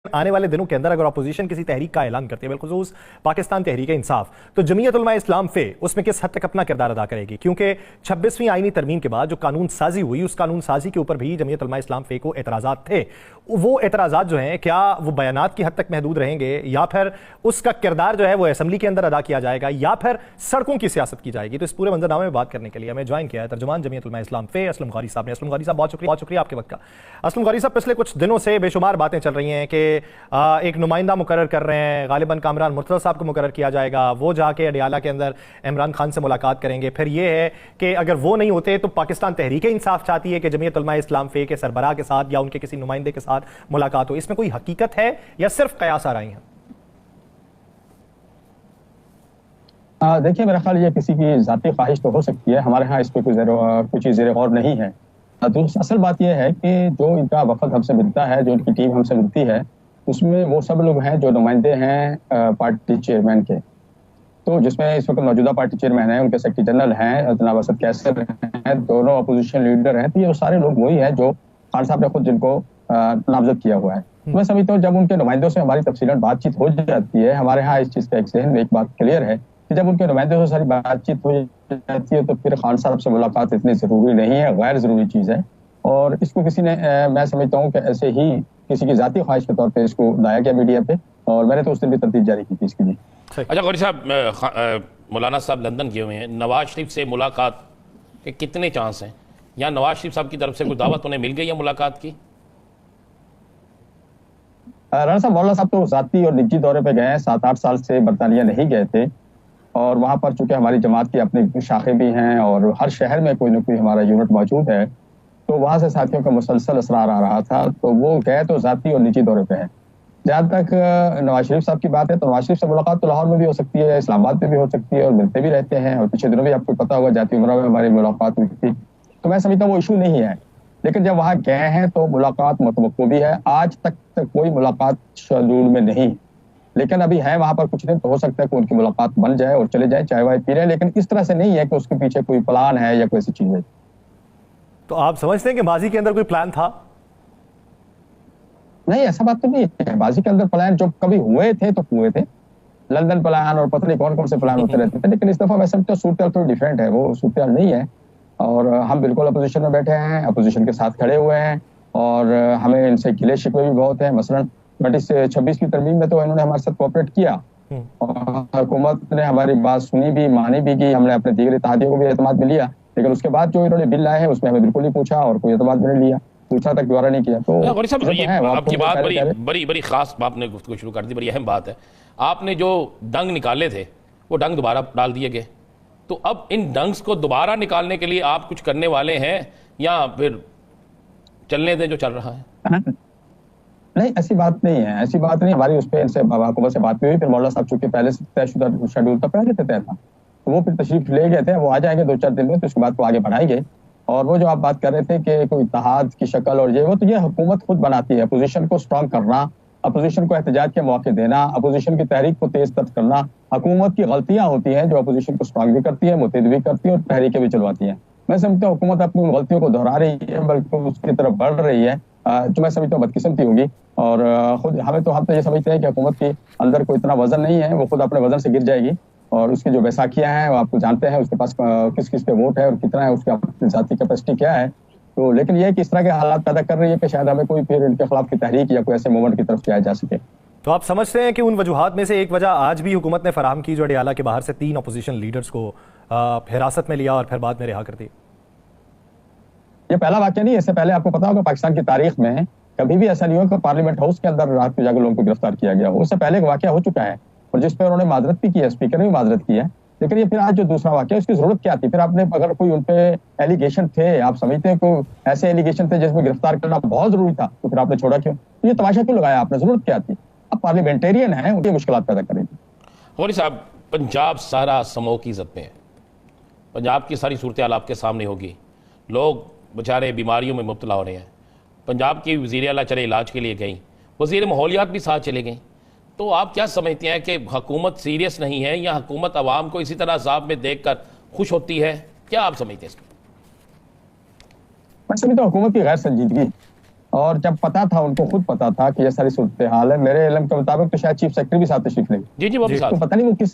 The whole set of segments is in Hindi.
आने वाले दिनों के अंदर अगर अपोजिशन किसी तहरीक का ऐलान करती है, बिलखुसूस पाकिस्तान तहरीक इंसाफ, तो जमीयत उलमा इस्लाम फे उसमें किस हद तक अपना किरदार अदा करेगी? क्योंकि 26वीं आईनी तरमीम के बाद जो कानून साजी हुई, उस कानून साजी के ऊपर भी जमीयत उलमा इस्लाम फे को एतराज़ात थे। वो एतराज़ात जो हैं, क्या वो बयानात की हद तक महदूद रहेंगे, या फिर उसका किरदार जो है वो असम्बली के अंदर अदा किया जाएगा, या फिर सड़कों की सियासत की जाएगी? तो इस पूरे मंजरनामे में बात करने के लिए हमें ज्वाइन किया है तर्जुमान जमीयत उलमा इस्लाम फे असलम गौरी साहब ने। असलम गौरी साहब, बहुत शुक्रिया आपके वक्त का। असलम गौरी साहब, पिछले कुछ दिनों से बेशुमार बातें चल रही हैं कि एक नुमाइंदा मुकर्रर कर रहे हैं, गालिबन कामरान मुर्तज़ा साहब को मुकर्रर किया जाएगा, वो जाके अडियाला के अंदर इमरान खान से मुलाकात करेंगे। फिर ये है कि अगर वो नहीं होते तो पाकिस्तान तहरीक इंसाफ चाहती है कि जमीयत उलमा इस्लाम फे के सरबराह के साथ या उनके किसी नुमाइंदे के साथ मुलाकात हो। इसमें कोई हकीकत है या सिर्फ कयास आ रही हैं? देखिए, मेरा ख्याल ये किसी की जाती ख्वाहिश तो हो सकती है, हमारे यहाँ इस पर कुछ ज़ेर गौर नहीं है। तो असल बात यह है कि जो इनका वफद हमसे मिलता है, जो इनकी टीम हमसे मिलती है, उसमें वो सब लोग हैं जो नुमाइंदे हैं पार्टी चेयरमैन के। तो जिसमें इस वक्त मौजूदा पार्टी चेयरमैन हैं, उनके सेक्रेटरी जनरल हैं जनाब असद कैसर हैं, दोनों अपोजिशन लीडर हैं। तो ये सारे लोग वही हैं जो खान साहब ने खुद जिनको नामजद किया हुआ है। मैं समझता हूँ जब उनके नुमाइंदों से हमारी तफसीलन बातचीत हो जाती है, हमारे यहाँ इस चीज़ का एक बात क्लियर है कि जब उनके नुमाइंदों से सारी बातचीत हो जाती है तो फिर खान साहब से मुलाकात इतनी ज़रूरी नहीं है, गैर ज़रूरी चीज़ है। और इसको किसी ने मैं समझता हूँ कि ऐसे ही किसी की जाती ख्वाहिश के तौर पे इसको लाया गया मीडिया पे, और मैंने तो उस दिन भी तनकीद जारी की थी इसके लिए। अच्छा गौरी साहब, मौलाना साहब लंदन गए हुए हैं, नवाज शरीफ से मुलाकात के कितने चांस हैं, या नवाज शरीफ साहब की तरफ से कोई दावत उन्हें मिल गई है मुलाकात की? राणा साहब, मौलाना साहब तो जाती और निजी दौरे पे गए हैं, 7-8 साल से बरतानिया नहीं गए थे, और वहाँ पर चूंकि हमारी जमात की अपनी शाखें भी हैं और हर शहर में कोई ना कोई हमारा यूनिट मौजूद है, तो वहाँ से साथियों का मुसलसल असरार आ रहा था। तो वो गए तो जाती और निजी दौरे पे हैं। जहाँ तक नवाज शरीफ साहब की बात है, तो नवाज शरीफ से मुलाकात तो लाहौर में भी हो सकती है, इस्लामाबाद में भी हो सकती है, और मिलते भी रहते हैं, और पिछले दिनों भी आपको पता होगा जाती उमरा में हमारी मुलाकात हुई थी। तो मैं समझता हूँ वो इशू नहीं है, लेकिन जब वहाँ गए हैं तो मुलाकात मुतवक्को भी है। आज तक कोई मुलाकात शेड्यूल में नहीं, लेकिन अभी है वहाँ पर कुछ दिन, तो हो सकता है कि उनकी मुलाकात बन जाए और चले जाए, चाय वाय पी रहे, लेकिन इस तरह से नहीं है कि उसके पीछे कोई प्लान है या कोई ऐसी चीज है। तो आप समझते हैं कि माजी के अंदर कोई प्लान था? नहीं, ऐसा बात तो नहीं है। माजी के अंदर प्लान जो कभी हुए थे तो हुए थे, लंदन प्लान और पता नहीं कौन कौन से प्लान होते रहते थे, लेकिन इस दफा वैसे तो सूरत थोड़ी डिफरेंट है, वो सूरत नहीं है। और हम बिल्कुल अपोजिशन में बैठे हैं, अपोजिशन के साथ खड़े हुए हैं, और हमें इनसे गिले शिकवे भी बहुत है। मसलन 26वीं तरमीम में तो इन्होंने हमारे साथ कोऑपरेट किया, और हुकूमत ने हमारी बात सुनी भी, मानी भी की, हमने अपने दीगर इत्तेहादियों को भी एतमाद में लिया, लेकिन उसके बाद जो इन्होंने बिल लाए हैं उसमें हमें बिल्कुल नहीं पूछा और कोई एतमाद में नहीं लिया, पूछा तक दोबारा नहीं किया। तो आपकी बात बड़ी खास, आपने गुफ्तगू शुरू कर दी, बड़ी अहम बात है। आपने जो डंग निकाले थे वो डंग दोबारा डाल दिए गए, तो अब इन डंग्स को दोबारा निकालने के लिए आप कुछ करने वाले हैं या फिर चलने दें जो चल रहा है? नहीं, ऐसी बात नहीं है, ऐसी बात नहीं। हमारी उस पर इनसे हुकूमत से बात भी हुई, फिर मौलाना साहब चूंकि पहले से तयशुदा शेड्यूल था, पहले से तय था, तो वो फिर तशरीफ ले गए थे, वो आ जाएंगे 2-4 दिन में, तो उसके बाद को आगे बढ़ाएंगे। और वो जो आप बात कर रहे थे कि कोई इत्तेहाद की शक्ल और ये वो, तो ये हुकूमत खुद बनाती है। अपोजिशन को स्ट्रांग करना, अपोजिशन को एहतजाज के मौके देना, अपोजिशन की तहरीक को तेज तर करना, हुकूमत की गलतियां होती हैं जो अपोजिशन को स्ट्रांग भी करती है, मुतहिद भी करती है और तहरीकें भी चलवाती हैं। मैं समझता हूँ हुकूमत अपनी उन गलतियों को दोहरा रही है, बल्कि उसकी तरफ बढ़ रही है, जो मैं समझता हूँ बदकिस्मती होगी। और खुद हम तो ये समझते हैं कि हुकूमत के अंदर कोई इतना वजन नहीं है, वो खुद अपने वजन से गिर जाएगी। और उसकी जो बैसाखियां हैं वो आपको जानते हैं, उसके पास किस किस पे वोट है और कितना है, उसकी अपनी जाती कैपेसिटी क्या है। तो लेकिन यह कि इस तरह के हालात पैदा कर रही है कि शायद हमें कोई फिर इनके खिलाफ की तहरीक या कोई ऐसे मूवमेंट की तरफ जाया जा सके। तो आप समझते हैं कि उन वजूहात में से एक वजह आज भी हुकूमत ने फराहम की जो अडियाला के बाहर से 3 अपोजिशन लीडर्स को हिरासत में लिया और फिर बाद में रिहा कर दिया? ये पहला वाक्य नहीं है, इससे पहले आपको पता होगा पाकिस्तान की तारीख में कभी भी ऐसा नहीं हुआ कि पार्लियामेंट हाउस के अंदर रात को जाकर लोगों को गिरफ्तार किया गया। उससे पहले एक वाक्य हो चुका है और जिस पर उन्होंने माजरत भी की है, स्पीकर ने भी माजरत की है। लेकिन ये फिर आज जो दूसरा वाक्य है, उसकी जरूरत क्या थी? फिर आपने अगर कोई उन पे एलिगेशन थे, आप समझते हैं कोई ऐसे एलिगेशन थे जिसमें गिरफ्तार करना बहुत जरूरी था, तो फिर आपने छोड़ा क्यों? तो ये तमाशा क्यों लगाया आपने? जरूरत क्या थी? अब पार्लियामेंटेरियन है, उनकी मुश्किल पैदा करेंगे। गौरी साहब, पंजाब सारा समूह की इज्जत में है, पंजाब की सारी सूरत हाल आपके सामने होगी, लोग बेचारे बीमारियों में मुब्तला हो रहे हैं। पंजाब की वज़ीर आला चले इलाज के लिए गई, वज़ीर माहौलियात भी साथ चले गई। तो आप क्या समझते हैं कि हुकूमत सीरियस नहीं है, या हुकूमत आवाम को इसी तरह अज़ाब में देख कर खुश होती है? क्या आप समझते हैं इसको? मैं समझता हूँ हुकूमत की गैर संजीदगी और जब पता था, उनको खुद पता था कि ये सारी सूरत हाल है, मेरे इल्म के मुताबिक तो शायद चीफ सेक्रेटरी भी साथ तशरीफ लेंगे। जी जी वो भी तो साथ। पता नहीं वो किस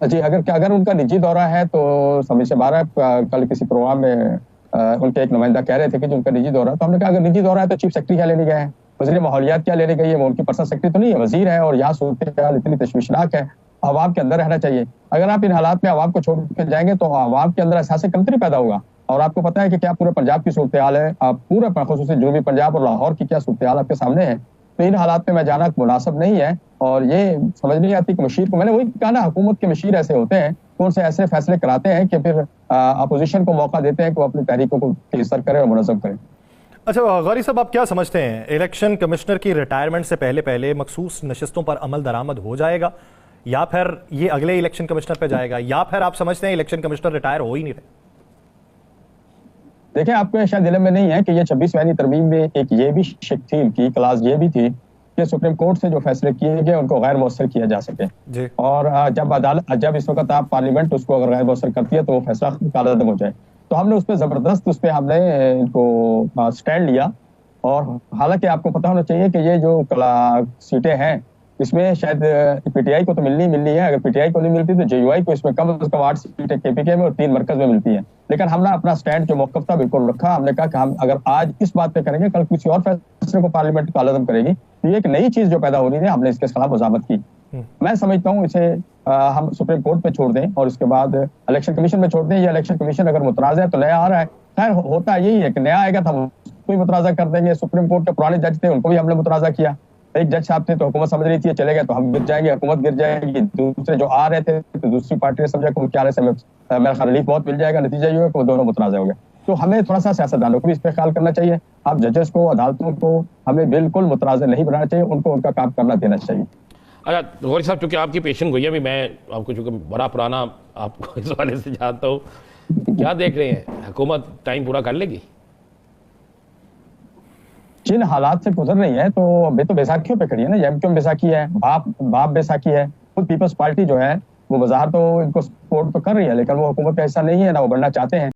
जी, अगर उनका निजी दौरा है तो समय से 12 कल किसी प्रोग्राम में उनके एक नुमाइंदा कह रहे थे कि जो उनका निजी दौरा है, तो हमने कहा अगर निजी दौरा है तो चीफ सेक्रेटरी क्या लेने गए हैं, वजीर माहौलियात क्या लेने गई है, वो उनकी पर्सनल सेक्रेटरी तो नहीं है, वजीर है। और यहाँ सूरत हाल इतनी तशवीशनाक है, आवाम के अंदर रहना चाहिए। अगर आप इन हालात में आवाम को छोड़ के जाएंगे तो आवाम के अंदर एहसास कमतरी पैदा होगा। और आपको पता है कि क्या पूरे पंजाब की सूरत हाल है, आप पूरे खुसूसी जनूबी पंजाब और लाहौर की क्या सूरत हाल आपके सामने है। तो इन हालात में मैं जाना मुनासिब नहीं है। और ये समझ नहीं आती कि मशीर को, मैंने वही कहा ना, हुकूमत के मशीर ऐसे होते हैं, तो उनसे ऐसे फैसले कराते हैं कि फिर अपोजिशन को मौका देते हैं कि वो अपनी तहरीकों को तेजतर करे और मुनज़्ज़म करे। अच्छा गौरी साहब, आप क्या समझते हैं, इलेक्शन कमिश्नर की रिटायरमेंट से पहले पहले मखसूस नशिस्तों पर अमल दरामद हो जाएगा, या फिर ये अगले इलेक्शन कमिश्नर पर जाएगा, या फिर आप समझते हैं इलेक्शन कमिश्नर रिटायर हो ही नहीं रहे? देखिए, आपको शायद दिल में नहीं है कि ये 26वीं तरमीम में एक ये भी शिक थी कि क्लास ये भी थी कि सुप्रीम कोर्ट से जो फैसले किए गए उनको गैर मौसर किया जा सके जी। और जब इस वक्त आप पार्लियामेंट उसको अगर गैर मौसर करती है तो वो फैसला कालअदम हो जाए। तो हमने उस पर जबरदस्त हमने इनको स्टैंड लिया। और हालांकि आपको पता होना चाहिए कि ये जो सीटें हैं इसमें शायद पीटीआई को तो मिलनी है। अगर पीटीआई को नहीं मिलती तो जेयूआई को इसमें कम से कम 8 सीटें केपीके में और 3 मरकज में मिलती है। लेकिन हमने अपना स्टैंड जो मौक़िफ़ था बिल्कुल रखा। हमने कहा कि हम अगर आज इस बात पे करेंगे, कल किसी और फैसले को पार्लियामेंट कालअदम करेगी। तो ये एक नई चीज जो पैदा हो रही है, हमने इसके खिलाफ वजामत की। मैं समझता हूँ इसे हम सुप्रीम कोर्ट पे छोड़ दें और उसके बाद इलेक्शन कमीशन में छोड़ दें। या इलेक्शन कमीशन अगर मुतराज़ है तो नया आ रहा है, खैर होता यही है कि नया आएगा तो हम उसको भी मुतराज़ा कर देंगे। सुप्रीम कोर्ट के पुराने जज थे, उनको भी हमने मुतराज़ा किया। एक जज साहब थे तो हुकूमत समझ रही थी चले गए तो हम गिर जाएंगे, हुकूमत गिर जाएगी। दूसरे जो आ रहे थे तो दूसरी पार्टी ने समझा कि उनके आने से मेरा ख्याल रिलीफ बहुत मिल जाएगा। नतीजा ये हुआ कि वो दोनों मुतराज़ा हो गए। तो हमें थोड़ा सा सियासतदानों को भी इस पर ख्याल करना चाहिए। आप जजेस को, अदालतों को हमें बिल्कुल मुतराज़ा नहीं बनाना चाहिए, उनको उनका काम करना देना चाहिए। अच्छा गौरी साहब, चूंकि आपकी पेशन गोई भी मैं आपको चूंकि बड़ा पुराना आपको इस वाले से जानता हूँ, क्या देख रहे हैं, हुकूमत टाइम पूरा कर लेगी? जिन हालात से गुजर रही है तो अभी तो बैसाखियों पे खड़ी है ना, एमक्यूएम बैसाखी है, बाप बैसाखी है। खुद पीपल्स पार्टी जो है वो बाजार तो इनको सपोर्ट तो कर रही है, लेकिन वो हुकूमत का हिस्सा नहीं है ना, वो बनना चाहते हैं।